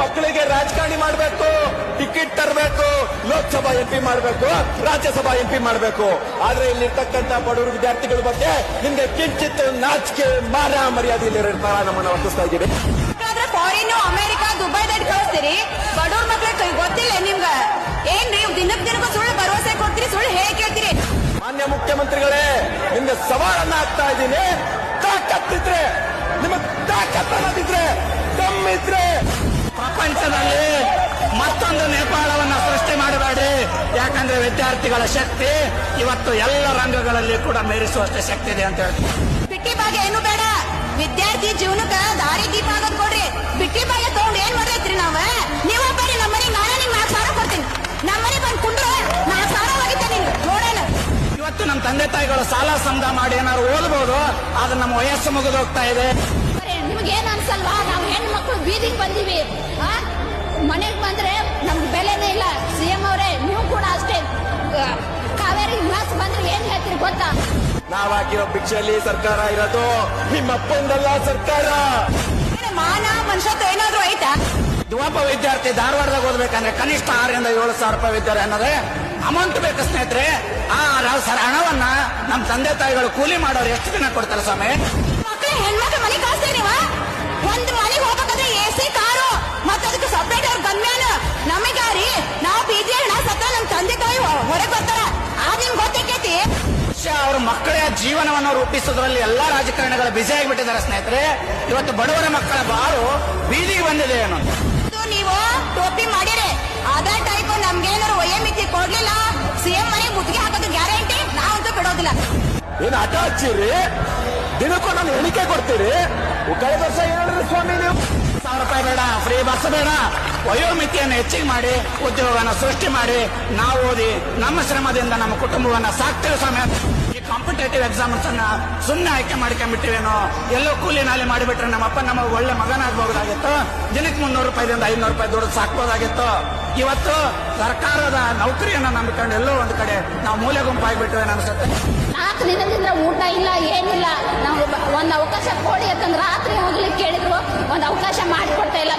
ಮಕ್ಕಳಿಗೆ ರಾಜಕಾರಣಿ ಮಾಡಬೇಕು, ಟಿಕೆಟ್ ತರಬೇಕು, ಲೋಕಸಭಾ MP ಮಾಡಬೇಕು, ರಾಜ್ಯಸಭಾ MP ಮಾಡಬೇಕು. ಆದ್ರೆ ಇಲ್ಲಿರ್ತಕ್ಕಂಥ ಬಡವರು ವಿದ್ಯಾರ್ಥಿಗಳ ಬಗ್ಗೆ ನಿಮ್ಗೆ ಕಿಂಚಿತ್ ನಾಚಿಕೆ ಮಾನ ಮರ್ಯಾದೆ ಇಲ್ಲಿರ್ತಾರ ನಮ್ಮನ್ನ ವರ್ತಿಸ್ತಾ ಇದ್ದೀವಿ. ಫಾರಿನ್ ಅಮೆರಿಕ ದುಬೈದಲ್ಲಿ ಕಳಿಸ್ತೀರಿ, ಬಡವ್ರ ಮಕ್ಳಿಗೆ ಗೊತ್ತಿಲ್ಲ ನಿಮ್ಗ ಏನ್ರಿ? ದಿನಕ್ಕೂ ಸುಳ್ಳು ಭರವಸೆ ಕೊಡ್ತೀರಿ, ಸುಳ್ಳು ಹೇಗೆ ಕೇಳ್ತೀರಿ? ಮಾನ್ಯ ಮುಖ್ಯಮಂತ್ರಿಗಳೇ, ನಿಮ್ಗೆ ಸವಾಲನ್ನ ಹಾಕ್ತಾ ಇದ್ದೀನಿ. ತಾಕತ್ತಿದ್ರೆ, ನಿಮಗ್ ತಾಕತ್ತನ್ನದಿದ್ರೆ, ದಮ್ಮಿದ್ರೆ ಪ್ರಪಂಚದಲ್ಲಿ ಮತ್ತೊಂದು ನೇಪಾಳವನ್ನ ಸೃಷ್ಟಿ ಮಾಡಬೇಡಿ. ಯಾಕಂದ್ರೆ ವಿದ್ಯಾರ್ಥಿಗಳ ಶಕ್ತಿ ಇವತ್ತು ಎಲ್ಲ ರಂಗಗಳಲ್ಲಿ ಕೂಡ ಮೀರಿಸುವಷ್ಟು ಶಕ್ತಿ ಇದೆ ಅಂತ ಹೇಳ್ತೀವಿ. ಬಿಟ್ಟಿ ಭಾಗ್ಯ ಏನು ಬೇಡ, ವಿದ್ಯಾರ್ಥಿ ಜೀವನಕ್ಕ ದಾರಿ ದೀಪ ಆಗೋದ್ ಕೊಡ್ರಿ. ಬಿಟ್ಟಿ ಭಾಗ್ಯ ತಗೊಂಡ್ ಏನ್ ಮಾಡೈತ್ರಿ? ನೀವು ಬರ್ರಿ ನಮ್ಮನೆ, ನಾನೇ ನಿಮ್ಗೆ 4,000 ಕೊಡ್ತೀನಿ. ನಮ್ಮನೆ ಬಂದ್ ಕುಂಡ್ರೆ 4,000 ಆಗಿದ್ದೆ ನಿಮ್ಗೆ ನೋಡೋಣ. ಇವತ್ತು ನಮ್ಮ ತಂದೆ ತಾಯಿಗಳು ಸಾಲ ಸಮದ ಮಾಡಿ ಏನಾದ್ರು ಓದ್ಬೋದು, ಆದ್ರೆ ನಮ್ಮ ವಯಸ್ಸು ಮುಗಿದು ಹೋಗ್ತಾ ಇದೆ. ನಿಮ್ಗೆ ಏನ್ ಅನ್ಸಲ್ವಾ? ನಾವು ಹೆಣ್ಮಕ್ಳು ಬೀದಿಗೆ ಬಂದಿವಿ, ಮನೆಗೆ ಬಂದ್ರೆ ನಮ್ಗೆ ಬೆಲೆನೇ ಇಲ್ಲ. CM ಅವರೇ, ನೀವು ಕೂಡ ಅಷ್ಟೇ. ಕಾವೇರಿ ಮಾಸ್ ಬಂದ್ರೆ ಏನ್ ಹೇಳ್ತೀರಿ ಗೊತ್ತಾ? ನಾವ್ ಹಾಕಿರೋ ಭಿಕ್ಷೆಯಲ್ಲಿ ಸರ್ಕಾರ ಇರೋದು, ನಿಮ್ಮಪ್ಪಂದಲ್ಲ ಸರ್ಕಾರ. ಮಾನ ಮನುಷ್ಯತ್ವ ಏನಾದ್ರು ಐತಾ? ಒಬ್ಬ ವಿದ್ಯಾರ್ಥಿ ಧಾರವಾಡದಾಗ ಓದ್ಬೇಕಂದ್ರೆ ಕನಿಷ್ಠ 6,000 7,000 ರೂಪಾಯಿ ವಿದ್ಯಾರ್ಥಿ ಅನ್ನೋದೇ ಅಮೌಂಟ್ ಬೇಕು ಸ್ನೇಹಿತರೆ. ಆ ಹಣವನ್ನ ನಮ್ಮ ತಂದೆ ತಾಯಿಗಳು ಕೂಲಿ ಮಾಡೋರು ಎಷ್ಟು ದಿನ ಕೊಡ್ತಾರೆ ಸ್ವಾಮಿ? ಮಕ್ಕಳು ಹೆಣ್ಮಕ್ಳು ಮನೆ ಕಳಿಸ್ತೀರಿ ನೀವು? ಒಂದ್ ಮನೆಗೆ ಹೋಗ್ಬೇಕಾದ್ರೆ AC ಕಾರು ಮತ್ತೆ ಅದಕ್ಕೆ ಸಪ್ರೇಟ್ ಅವ್ರ ಗಮ್ಯಾನ. ನಮಗಾರಿ ನಾವು PG ಹಣ ಸತ್ತ ನಮ್ ತಂದೆ ತಾಯಿ ಹೊರಗೆ ಬರ್ತಾರ, ಆಗ ನಿಮ್ಗೆ ಗೊತ್ತೈತಿ. ಅವ್ರ ಮಕ್ಕಳ ಜೀವನವನ್ನು ರೂಪಿಸೋದ್ರಲ್ಲಿ ಎಲ್ಲಾ ರಾಜಕಾರಣಿಗಳು ಬ್ಯುಸಿ ಆಗಿಬಿಟ್ಟಿದ್ದಾರೆ ಸ್ನೇಹಿತರೆ. ಇವತ್ತು ಬಡವರ ಮಕ್ಕಳ ಬಾರು ಬೀದಿಗೆ ಬಂದಿದೆ ಏನು? ನೀವು ಟೋಪಿ ಮಾಡಿರಿ, ಅದೇ ಟೈಪ್ ನಮ್ಗೇನಾರು ವಯೋಮಿತಿ ಕೊಡ್ಲಿಲ್ಲ, CM ಮನೆಗೆ ಮುತ್ತಿಗೆ ಹಾಕೋದು ಗ್ಯಾರಂಟಿ, ನಾವಂತೂ ಬಿಡೋದಿಲ್ಲ. ಏನ್ ಆಟ ಹಚ್ಚಿರಿ? ದಿನಕ್ಕೂ ನಾನು ಎಣಿಕೆ ಕೊಡ್ತೀರಿ. ಕಳೆದ ವರ್ಷ ಹೇಳಿದ್ರಿ ಸ್ವಾಮಿ ನೀವು 1,000 ರೂಪಾಯಿ ಬೇಡ, ಫ್ರೀ ಬಸ್ ಬೇಡ, ವಯೋಮಿತಿಯನ್ನು ಹೆಚ್ಚಿಗೆ ಮಾಡಿ ಉದ್ಯೋಗವನ್ನು ಸೃಷ್ಟಿ ಮಾಡಿ ನಾವು ಓದಿ ನಮ್ಮ ಶ್ರಮದಿಂದ ನಮ್ಮ ಕುಟುಂಬವನ್ನ ಸಾಕ್ತೇವೆ ಸ್ವಾಮಿ. ಈ ಕಾಂಪಿಟೇಟಿವ್ ಎಕ್ಸಾಮ್ಸ್ ಅನ್ನ ಸುಮ್ಮನೆ ಆಯ್ಕೆ ಮಾಡ್ಕೊಂಡ್ಬಿಟ್ಟಿವೇನೋ, ಎಲ್ಲೋ ಕೂಲಿ ನಾಲಿ ಮಾಡಿಬಿಟ್ರೆ ನಮ್ಮಪ್ಪ ನಮಗೆ ಒಳ್ಳೆ ಮಗನಾಗಬಹುದಾಗಿತ್ತು. ದಿನಕ್ಕೆ 300 ರೂಪಾಯಿದಿಂದ 500 ರೂಪಾಯಿ ದುಡ್ಡು ಸಾಕ್ಬೋದಾಗಿತ್ತು. ಇವತ್ತು ಸರ್ಕಾರದ ನೌಕರಿಯನ್ನ ನಂಬಿಕೊಂಡು ಎಲ್ಲೋ ಒಂದು ಕಡೆ ನಾವು ಮೂಲೆ ಗುಂಪಾಗಿಬಿಟ್ಟಿವೆ ಅನ್ಸುತ್ತೆ. 4 ದಿನದಿಂದ ಊಟ ಇಲ್ಲ, ಏನಿಲ್ಲ. ನಾವು ಒಂದು ಅವಕಾಶ ಕೊಡಿ, ಯಾಕಂದ್ರೆ ರಾತ್ರಿ ಹೋಗ್ಲಿಕ್ಕೆ ಕೇಳಿದ್ರು ಒಂದು ಅವಕಾಶ ಮಾಡಿಕೊಡ್ತಾ ಇಲ್ಲ.